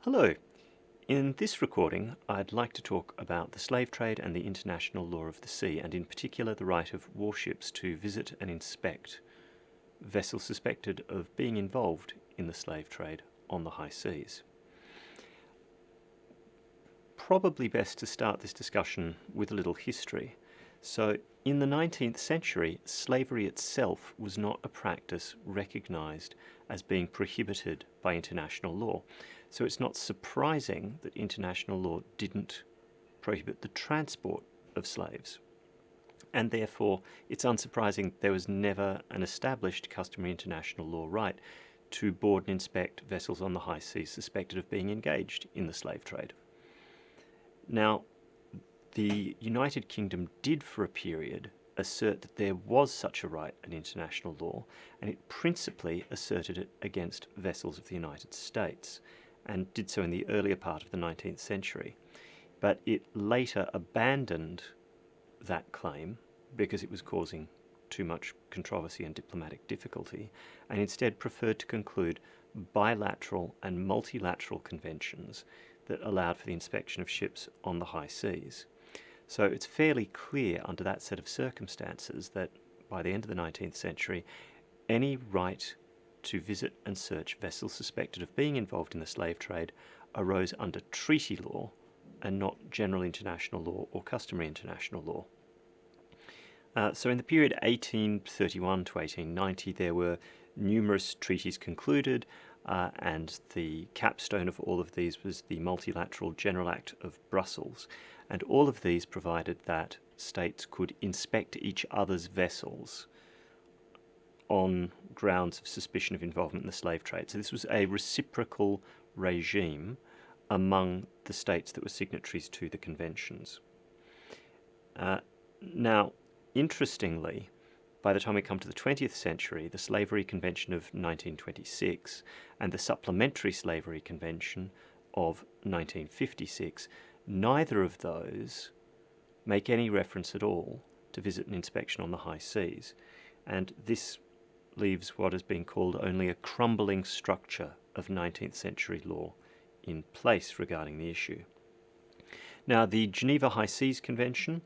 Hello. In this recording, I'd like to talk about the slave trade and the international law of the sea, and in particular the right of warships to visit and inspect vessels suspected of being involved in the slave trade on the high seas. Probably best to start this discussion with a little history. So, in the 19th century, slavery itself was not a practice recognised as being prohibited by international law. So it's not surprising that international law didn't prohibit the transport of slaves. And therefore, it's unsurprising there was never an established customary international law right to board and inspect vessels on the high seas suspected of being engaged in the slave trade. Now, the United Kingdom did for a period assert that there was such a right in international law, and it principally asserted it against vessels of the United States, and did so in the earlier part of the 19th century. But it later abandoned that claim because it was causing too much controversy and diplomatic difficulty, and instead preferred to conclude bilateral and multilateral conventions that allowed for the inspection of ships on the high seas. So it's fairly clear under that set of circumstances that by the end of the 19th century, any right to visit and search vessels suspected of being involved in the slave trade arose under treaty law and not general international law or customary international law. So in the period 1831 to 1890, there were numerous treaties concluded, and the capstone of all of these was the Multilateral General Act of Brussels, and all of these provided that states could inspect each other's vessels on grounds of suspicion of involvement in the slave trade. So this was a reciprocal regime among the states that were signatories to the conventions. Now, interestingly, by the time we come to the 20th century, the Slavery Convention of 1926 and the Supplementary Slavery Convention of 1956, neither of those make any reference at all to visit and inspection on the high seas. And this leaves what has been called only a crumbling structure of 19th century law in place regarding the issue. Now, the Geneva High Seas Convention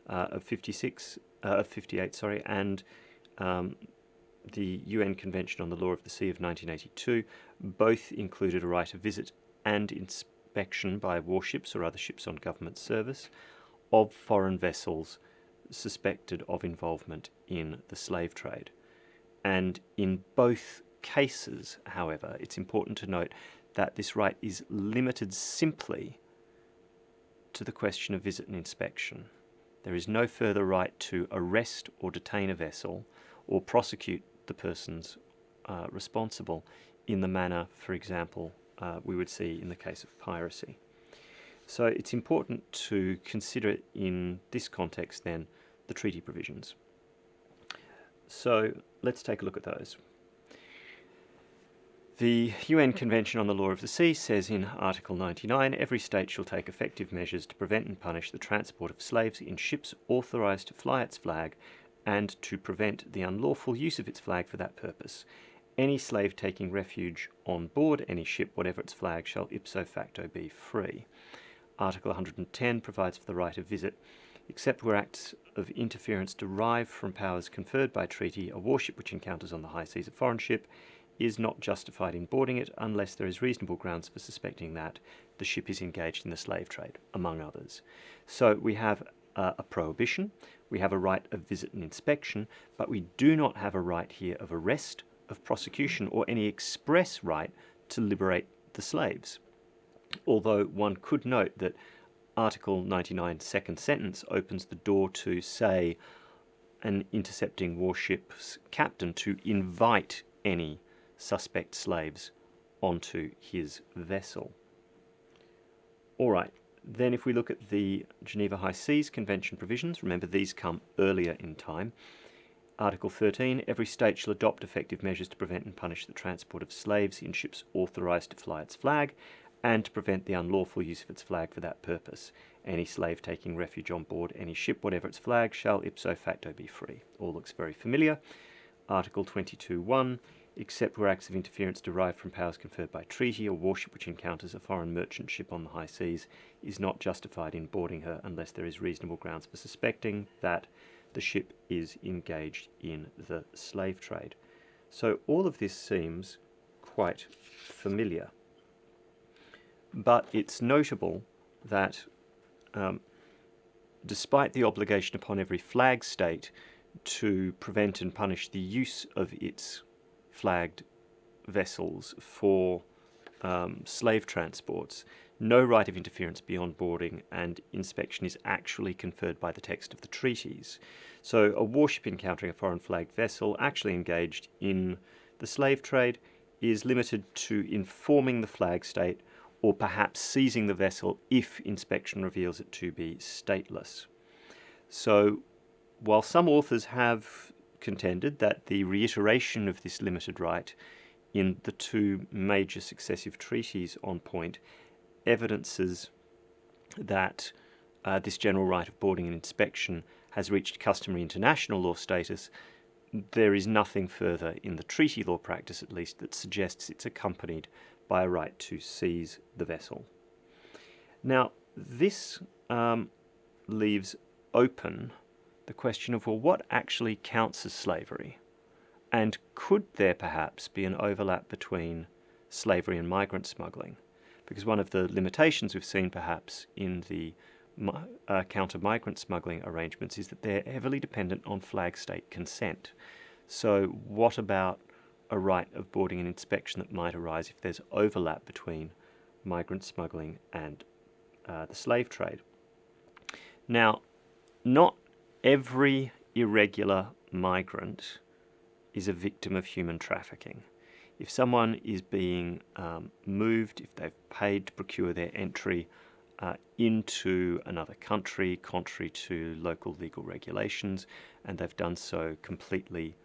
of 58, and the UN Convention on the Law of the Sea of 1982 both included a right of visit and inspection by warships or other ships on government service of foreign vessels suspected of involvement in the slave trade. And in both cases, however, it's important to note that this right is limited simply to the question of visit and inspection. There is no further right to arrest or detain a vessel or prosecute the persons responsible in the manner, for example, we would see in the case of piracy. So it's important to consider in this context then the treaty provisions. So let's take a look at those. The UN Convention on the Law of the Sea says in Article 99, every state shall take effective measures to prevent and punish the transport of slaves in ships authorised to fly its flag and to prevent the unlawful use of its flag for that purpose. Any slave taking refuge on board any ship, whatever its flag, shall ipso facto be free. Article 110 provides for the right of visit, except where acts of interference derive from powers conferred by treaty. A warship which encounters on the high seas a foreign ship is not justified in boarding it unless there is reasonable grounds for suspecting that the ship is engaged in the slave trade, among others. So we have a prohibition, we have a right of visit and inspection, but we do not have a right here of arrest, of prosecution, or any express right to liberate the slaves. Although one could note that Article 99, second sentence, opens the door to, say, an intercepting warship's captain to invite any suspect slaves onto his vessel. All right, then if we look at the Geneva High Seas Convention provisions, remember these come earlier in time. Article 13, every state shall adopt effective measures to prevent and punish the transport of slaves in ships authorised to fly its flag and to prevent the unlawful use of its flag for that purpose. Any slave taking refuge on board any ship, whatever its flag, shall ipso facto be free. All looks very familiar. Article 22.1, except where acts of interference derived from powers conferred by treaty, or warship which encounters a foreign merchant ship on the high seas is not justified in boarding her unless there is reasonable grounds for suspecting that the ship is engaged in the slave trade. So all of this seems quite familiar. But it's notable that despite the obligation upon every flag state to prevent and punish the use of its flagged vessels for slave transports, no right of interference beyond boarding and inspection is actually conferred by the text of the treaties. So a warship encountering a foreign flagged vessel actually engaged in the slave trade is limited to informing the flag state or perhaps seizing the vessel if inspection reveals it to be stateless. So while some authors have contended that the reiteration of this limited right in the two major successive treaties on point evidences that this general right of boarding and inspection has reached customary international law status, there is nothing further in the treaty law practice, at least, that suggests it's accompanied by a right to seize the vessel. Now, this leaves open the question of, well, what actually counts as slavery? And could there perhaps be an overlap between slavery and migrant smuggling? Because one of the limitations we've seen perhaps in the counter-migrant smuggling arrangements is that they're heavily dependent on flag state consent. So what about a right of boarding and inspection that might arise if there's overlap between migrant smuggling and the slave trade? Now, not every irregular migrant is a victim of human trafficking. If someone is being moved, if they've paid to procure their entry into another country, contrary to local legal regulations, and they've done so completely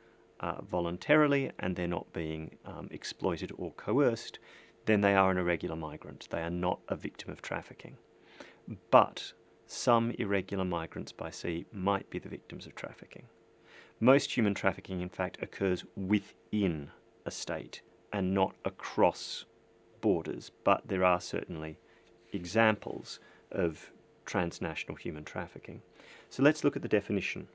voluntarily and they're not being exploited or coerced, then they are an irregular migrant. They are not a victim of trafficking. But some irregular migrants by sea might be the victims of trafficking. Most human trafficking, in fact, occurs within a state and not across borders, but there are certainly examples of transnational human trafficking. So let's look at the definition.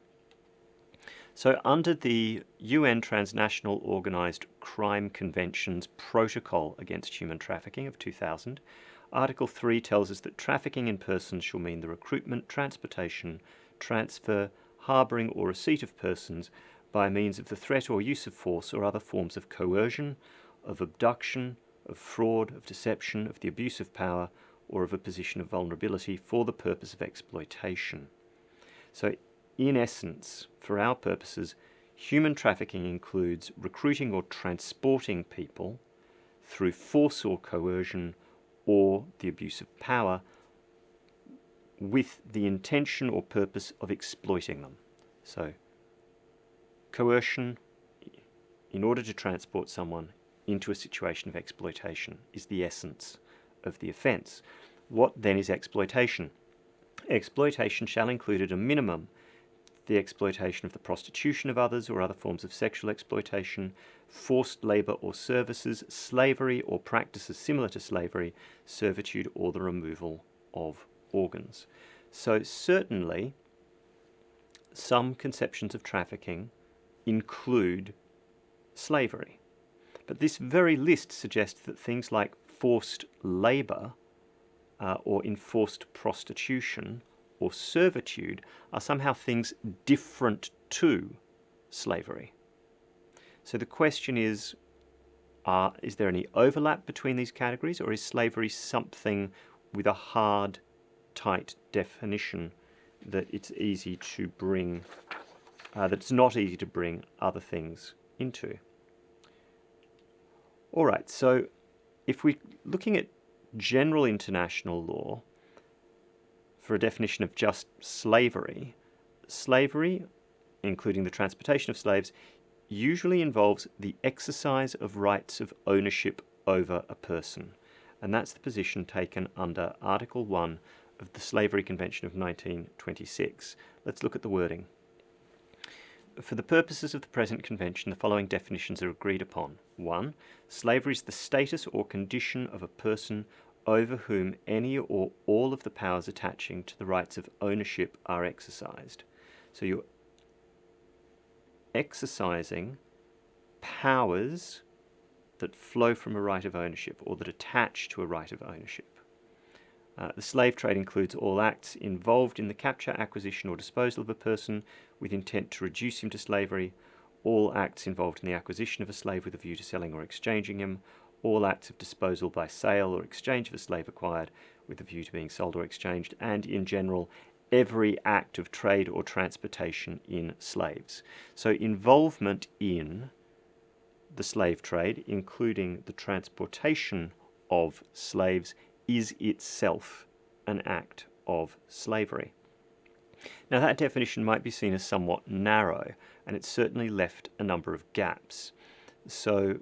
So under the UN Transnational Organised Crime Convention's Protocol Against Human Trafficking of 2000, Article 3 tells us that trafficking in persons shall mean the recruitment, transportation, transfer, harbouring or receipt of persons by means of the threat or use of force or other forms of coercion, of abduction, of fraud, of deception, of the abuse of power, or of a position of vulnerability for the purpose of exploitation. So, in essence, for our purposes, human trafficking includes recruiting or transporting people through force or coercion or the abuse of power with the intention or purpose of exploiting them. So, coercion in order to transport someone into a situation of exploitation is the essence of the offence. What then is exploitation? Exploitation shall include at a minimum the exploitation of the prostitution of others or other forms of sexual exploitation, forced labour or services, slavery or practices similar to slavery, servitude or the removal of organs. So certainly some conceptions of trafficking include slavery. But this very list suggests that things like forced labour or enforced prostitution or servitude are somehow things different to slavery. So the question is there any overlap between these categories, or is slavery something with a hard, tight definition that it's easy to bring, that's not easy to bring other things into? All right, so if we're looking at general international law for a definition of just slavery, slavery, including the transportation of slaves, usually involves the exercise of rights of ownership over a person. And that's the position taken under Article 1 of the Slavery Convention of 1926. Let's look at the wording. For the purposes of the present convention, the following definitions are agreed upon. 1. Slavery is the status or condition of a person over whom any or all of the powers attaching to the rights of ownership are exercised. So you're exercising powers that flow from a right of ownership or that attach to a right of ownership. The slave trade includes all acts involved in the capture, acquisition or disposal of a person with intent to reduce him to slavery, all acts involved in the acquisition of a slave with a view to selling or exchanging him, all acts of disposal by sale or exchange of a slave acquired with a view to being sold or exchanged, and in general, every act of trade or transportation in slaves. So involvement in the slave trade, including the transportation of slaves, is itself an act of slavery. Now that definition might be seen as somewhat narrow, and it certainly left a number of gaps. So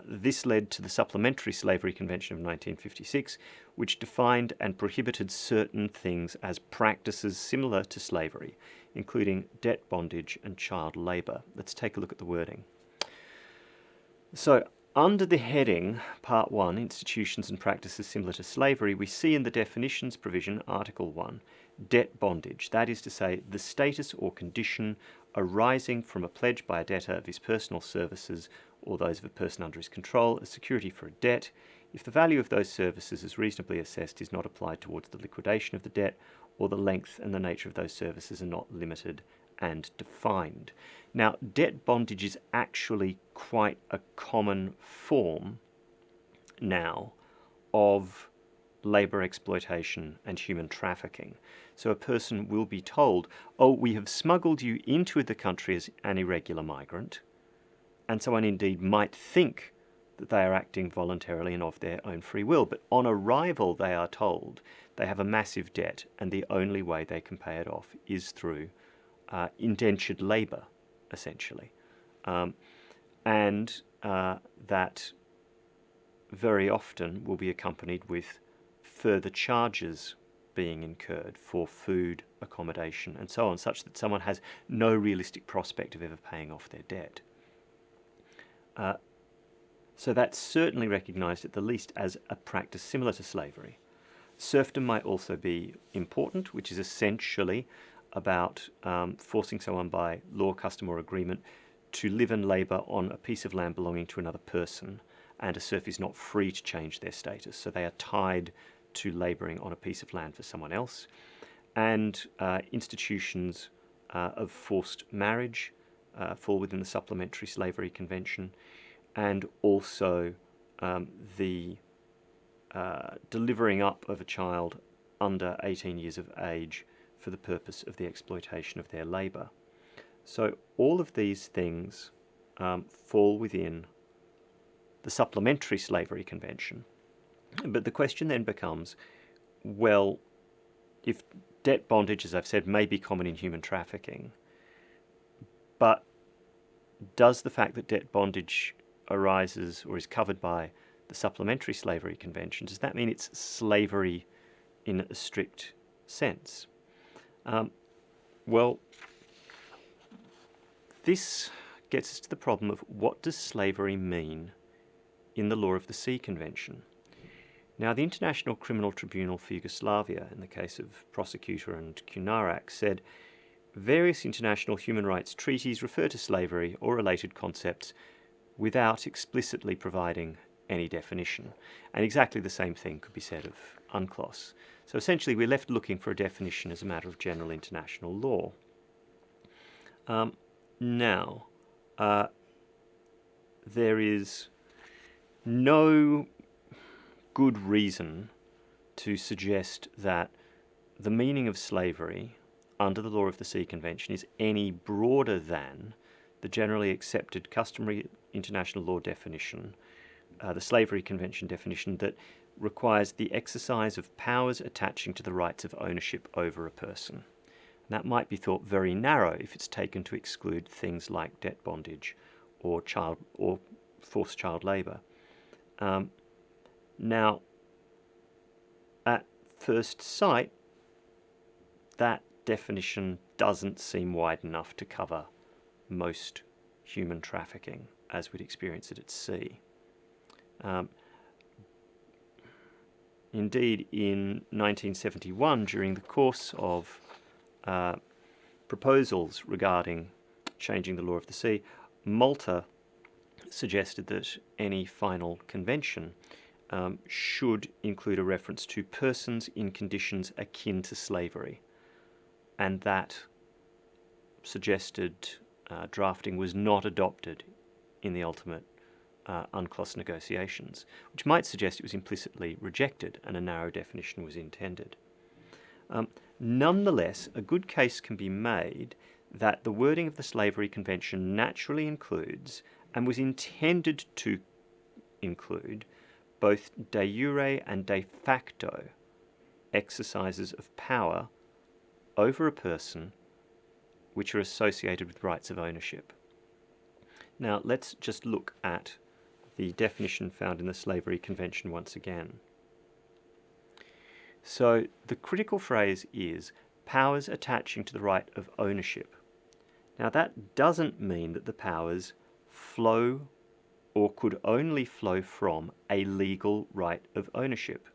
this led to the Supplementary Slavery Convention of 1956, which defined and prohibited certain things as practices similar to slavery, including debt bondage and child labour. Let's take a look at the wording. So under the heading, Part 1, Institutions and Practices Similar to Slavery, we see in the definitions provision, Article 1, debt bondage, that is to say, the status or condition arising from a pledge by a debtor of his personal services or those of a person under his control as security for a debt, if the value of those services as reasonably assessed is not applied towards the liquidation of the debt, or the length and the nature of those services are not limited and defined. Now, debt bondage is actually quite a common form now of labour exploitation and human trafficking. So a person will be told, oh, we have smuggled you into the country as an irregular migrant, and someone indeed might think that they are acting voluntarily and of their own free will, but on arrival they are told they have a massive debt and the only way they can pay it off is through indentured labour, essentially. And that very often will be accompanied with further charges being incurred for food, accommodation and so on, such that someone has no realistic prospect of ever paying off their debt. So that's certainly recognised at the least as a practice similar to slavery. Serfdom might also be important, which is essentially about forcing someone by law, custom or agreement to live and labour on a piece of land belonging to another person, and a serf is not free to change their status, so they are tied to labouring on a piece of land for someone else. And institutions of forced marriage fall within the Supplementary Slavery Convention, and also the delivering up of a child under 18 years of age for the purpose of the exploitation of their labour. So all of these things fall within the Supplementary Slavery Convention. But the question then becomes, well, if debt bondage, as I've said, may be common in human trafficking, but does the fact that debt bondage arises or is covered by the Supplementary Slavery Convention, does that mean it's slavery in a strict sense? Well, this gets us to the problem of what does slavery mean in the Law of the Sea Convention. Now, the International Criminal Tribunal for Yugoslavia, in the case of Prosecutor and Kunarak, said various international human rights treaties refer to slavery or related concepts without explicitly providing any definition. And exactly the same thing could be said of UNCLOS. So essentially we're left looking for a definition as a matter of general international law. Now, there is no good reason to suggest that the meaning of slavery under the Law of the Sea Convention is any broader than the generally accepted customary international law definition, the Slavery Convention definition, that requires the exercise of powers attaching to the rights of ownership over a person. And that might be thought very narrow if it's taken to exclude things like debt bondage or forced child labour. Now, at first sight, that definition doesn't seem wide enough to cover most human trafficking as we'd experience it at sea. Indeed, in 1971, during the course of proposals regarding changing the law of the sea, Malta suggested that any final convention should include a reference to persons in conditions akin to slavery, and that suggested drafting was not adopted in the ultimate UNCLOS negotiations, which might suggest it was implicitly rejected and a narrow definition was intended. Nonetheless, a good case can be made that the wording of the Slavery Convention naturally includes, and was intended to include, both de jure and de facto exercises of power over a person which are associated with rights of ownership. Now, let's just look at the definition found in the Slavery Convention once again. So, the critical phrase is powers attaching to the right of ownership. Now, that doesn't mean that the powers flow or could only flow from a legal right of ownership,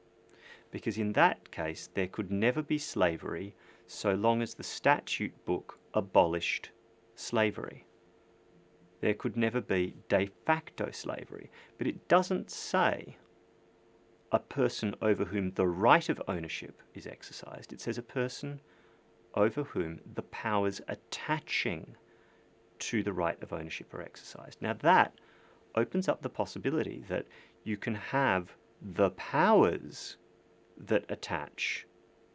because in that case there could never be slavery so long as the statute book abolished slavery. There could never be de facto slavery, but it doesn't say a person over whom the right of ownership is exercised. It says a person over whom the powers attaching to the right of ownership are exercised. Now that opens up the possibility that you can have the powers that attach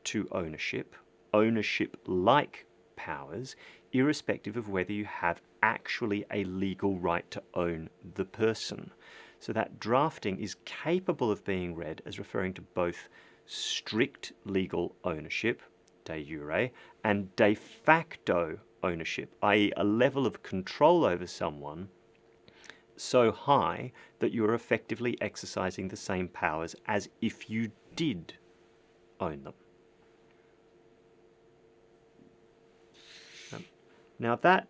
to ownership, ownership-like powers, irrespective of whether you have actually a legal right to own the person. So that drafting is capable of being read as referring to both strict legal ownership, de jure, and de facto ownership, i.e. a level of control over someone so high that you are effectively exercising the same powers as if you did own them. Now that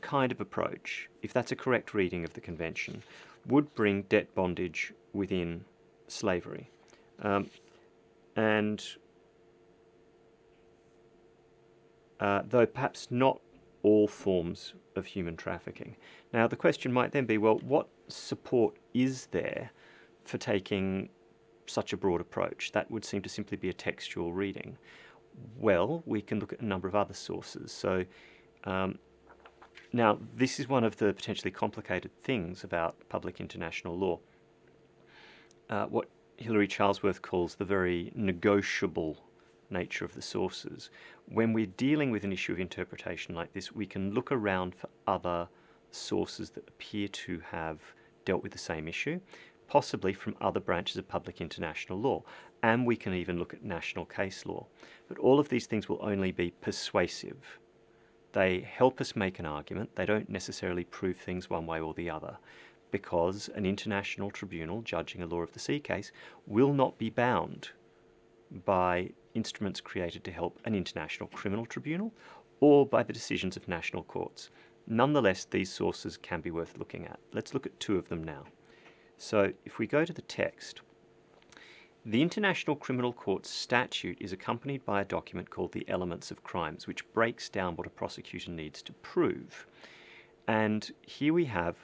kind of approach, if that's a correct reading of the convention, would bring debt bondage within slavery. Though perhaps not all forms of human trafficking. Now the question might then be, well, what support is there for taking such a broad approach? That would seem to simply be a textual reading. Well, we can look at a number of other sources. So now this is one of the potentially complicated things about public international law. What Hilary Charlesworth calls the very negotiable nature of the sources. When we're dealing with an issue of interpretation like this, we can look around for other sources that appear to have dealt with the same issue, possibly from other branches of public international law, and we can even look at national case law. But all of these things will only be persuasive. They help us make an argument. They don't necessarily prove things one way or the other, because an international tribunal judging a law of the sea case will not be bound by instruments created to help an international criminal tribunal or by the decisions of national courts. Nonetheless, these sources can be worth looking at. Let's look at two of them now. So if we go to the text, the International Criminal Court statute is accompanied by a document called the Elements of Crimes, which breaks down what a prosecutor needs to prove. And here we have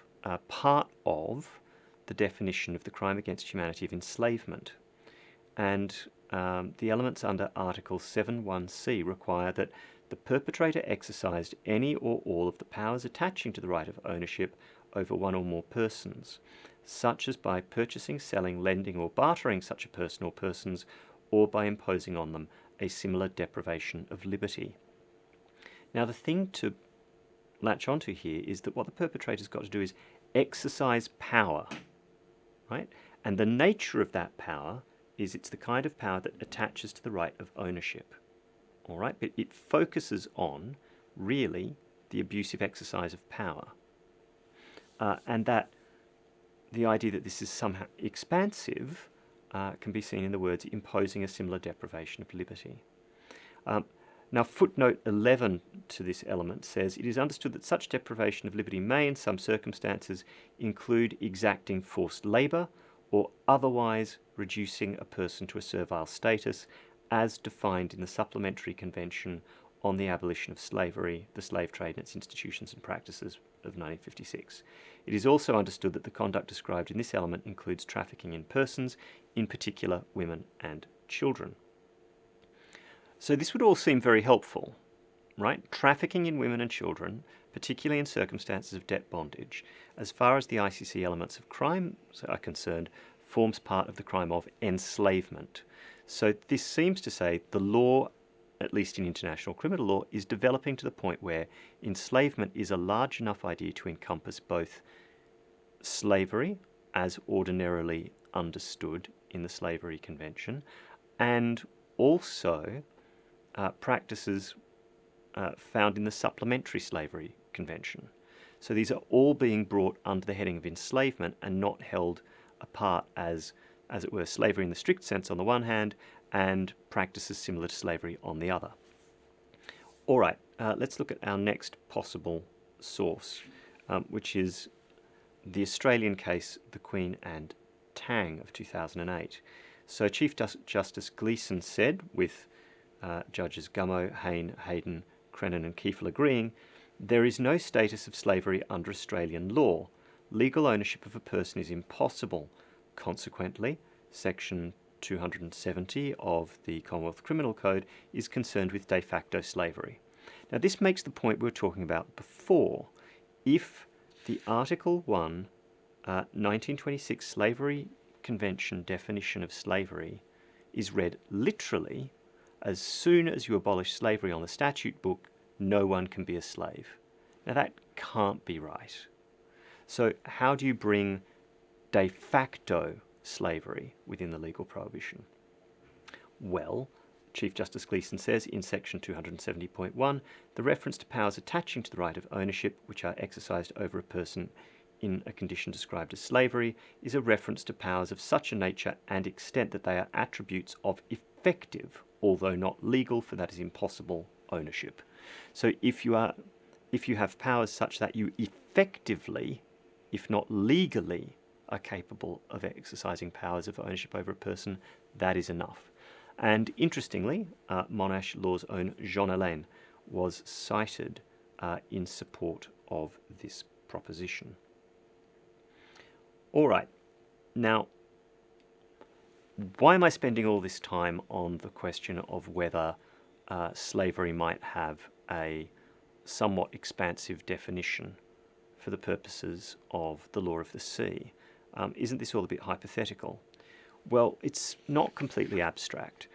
part of the definition of the crime against humanity of enslavement. And the elements under Article 7.1c require that the perpetrator exercised any or all of the powers attaching to the right of ownership over one or more persons, such as by purchasing, selling, lending or bartering such a person or persons, or by imposing on them a similar deprivation of liberty. Now the thing to latch onto here is that what the perpetrator's got to do is exercise power, right? And the nature of that power is it's the kind of power that attaches to the right of ownership, all right? But it focuses on, really, the abusive exercise of power. And that the idea that this is somehow expansive can be seen in the words imposing a similar deprivation of liberty. Now, footnote 11 to this element says, it is understood that such deprivation of liberty may, in some circumstances, include exacting forced labour or otherwise reducing a person to a servile status, as defined in the Supplementary Convention on the Abolition of Slavery, the Slave Trade and its Institutions and Practices of 1956. It is also understood that the conduct described in this element includes trafficking in persons, in particular women and children. So this would all seem very helpful, right? Trafficking in women and children, particularly in circumstances of debt bondage, as far as the ICC elements of crime are concerned, forms part of the crime of enslavement. So this seems to say the law, at least in international criminal law, is developing to the point where enslavement is a large enough idea to encompass both slavery, as ordinarily understood in the Slavery Convention, and also practices found in the Supplementary Slavery Convention. So these are all being brought under the heading of enslavement and not held apart as it were, slavery in the strict sense on the one hand and practices similar to slavery on the other. All right, let's look at our next possible source, which is the Australian case, the Queen and Tang of 2008. So Chief Justice Gleeson said, with Judges Gummow, Hayne, Hayden, Crennan and Kiefel agreeing, there is no status of slavery under Australian law. Legal ownership of a person is impossible. Consequently, Section 270 of the Commonwealth Criminal Code is concerned with de facto slavery. Now this makes the point we were talking about before. If the Article 1, 1926 Slavery Convention definition of slavery is read literally, as soon as you abolish slavery on the statute book, no one can be a slave. Now that can't be right. So how do you bring de facto slavery within the legal prohibition? Well, Chief Justice Gleeson says in section 270.1, the reference to powers attaching to the right of ownership which are exercised over a person in a condition described as slavery is a reference to powers of such a nature and extent that they are attributes of effective, although not legal, for that is impossible, ownership. So if you have powers such that you effectively, if not legally, are capable of exercising powers of ownership over a person, that is enough. And interestingly, Monash Law's own Jean-Alain was cited in support of this proposition. All right, now, why am I spending all this time on the question of whether slavery might have a somewhat expansive definition for the purposes of the law of the sea? Isn't this all a bit hypothetical? Well, it's not completely abstract.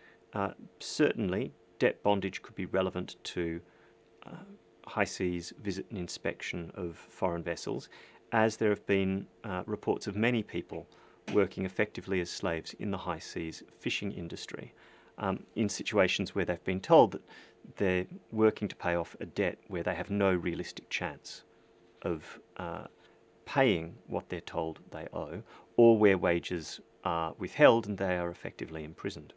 Certainly, debt bondage could be relevant to high seas visit and inspection of foreign vessels, as there have been reports of many people working effectively as slaves in the high seas fishing industry, in situations where they've been told that they're working to pay off a debt where they have no realistic chance of paying what they're told they owe, or where wages are withheld and they are effectively imprisoned.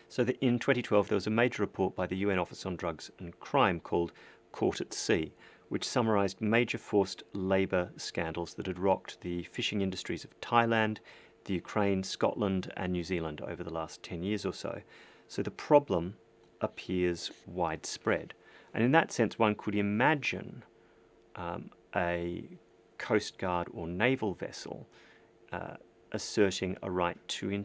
So in 2012 there was a major report by the UN Office on Drugs and Crime called Caught at Sea, which summarised major forced labour scandals that had rocked the fishing industries of Thailand, the Ukraine, Scotland and New Zealand over the last 10 years or so. So the problem appears widespread. And in that sense, one could imagine a Coast Guard or naval vessel asserting a right to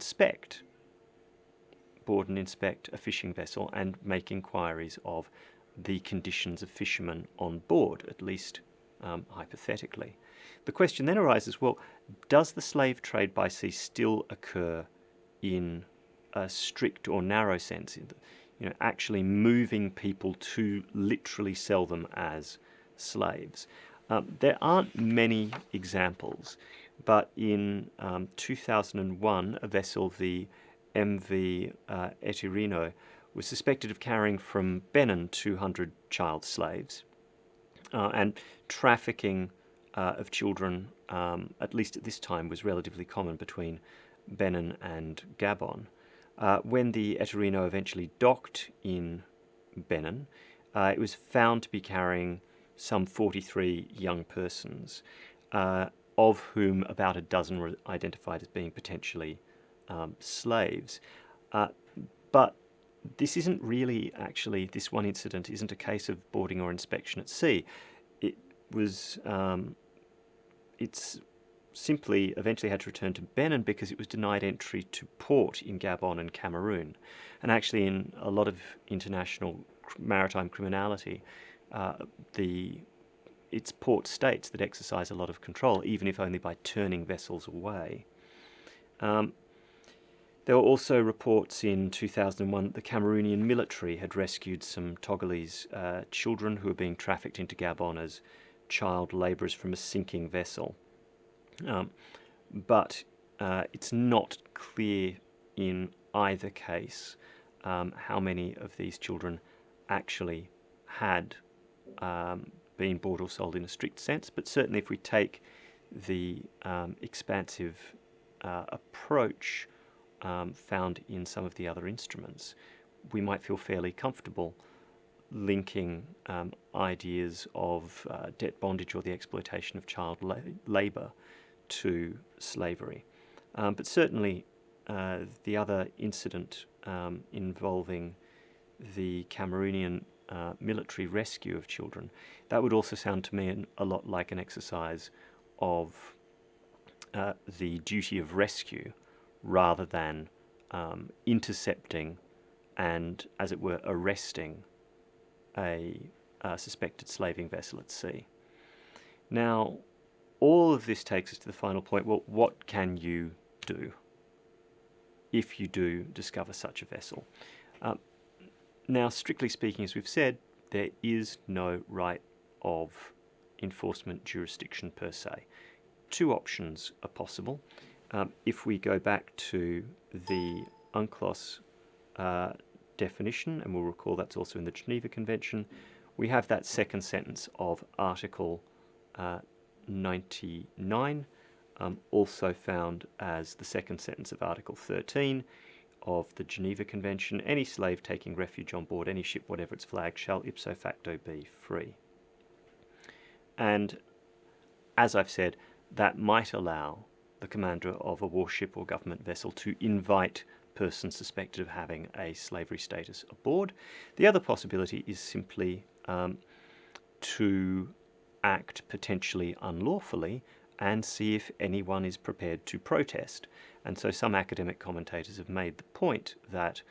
board and inspect a fishing vessel and make inquiries of the conditions of fishermen on board, at least hypothetically. The question then arises, well, does the slave trade by sea still occur in a strict or narrow sense, actually moving people to literally sell them as slaves? There aren't many examples, but in 2001, a vessel, the MV Etirino, was suspected of carrying from Benin 200 child slaves, and trafficking of children, at least at this time, was relatively common between Benin and Gabon. When the Etirino eventually docked in Benin. It was found to be carrying some 43 young persons, of whom about a dozen were identified as being potentially slaves. But this isn't really actually, this one incident isn't a case of boarding or inspection at sea. It was, it's simply eventually had to return to Benin because it was denied entry to port in Gabon and Cameroon. And actually in a lot of international maritime criminality, it's port states that exercise a lot of control, even if only by turning vessels away. There were also reports in 2001 that the Cameroonian military had rescued some Togolese children who were being trafficked into Gabon as child labourers from a sinking vessel. But it's not clear in either case how many of these children actually had been bought or sold in a strict sense, but certainly if we take the expansive approach found in some of the other instruments, we might feel fairly comfortable linking ideas of debt bondage or the exploitation of child labour to slavery. But certainly the other incident involving the Cameroonian military rescue of children, that would also sound to me a lot like an exercise of the duty of rescue rather than intercepting and, as it were, arresting a suspected slaving vessel at sea. Now, all of this takes us to the final point. Well, what can you do if you do discover such a vessel? Now, strictly speaking, as we've said, there is no right of enforcement jurisdiction per se. Two options are possible. If we go back to the UNCLOS definition, and we'll recall that's also in the Geneva Convention, we have that second sentence of Article 99, also found as the second sentence of Article 13 of the Geneva Convention. Any slave taking refuge on board any ship, whatever its flag, shall ipso facto be free. And as I've said, that might allow the commander of a warship or government vessel to invite persons suspected of having a slavery status aboard. The other possibility is simply to act potentially unlawfully and see if anyone is prepared to protest. And so some academic commentators have made the point that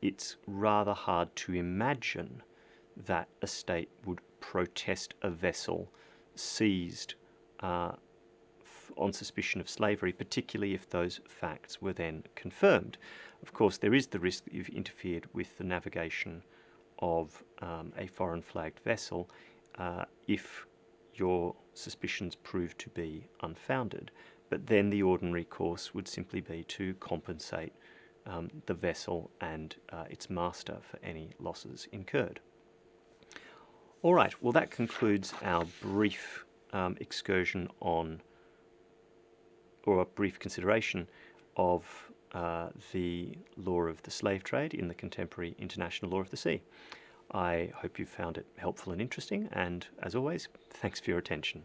it's rather hard to imagine that a state would protest a vessel seized on suspicion of slavery, particularly if those facts were then confirmed. Of course, there is the risk that you've interfered with the navigation of a foreign flagged vessel if your suspicions prove to be unfounded, but then the ordinary course would simply be to compensate the vessel and its master for any losses incurred. All right, well that concludes our brief excursion on, or a brief consideration of the law of the slave trade in the contemporary international law of the sea. I hope you found it helpful and interesting, and as always, thanks for your attention.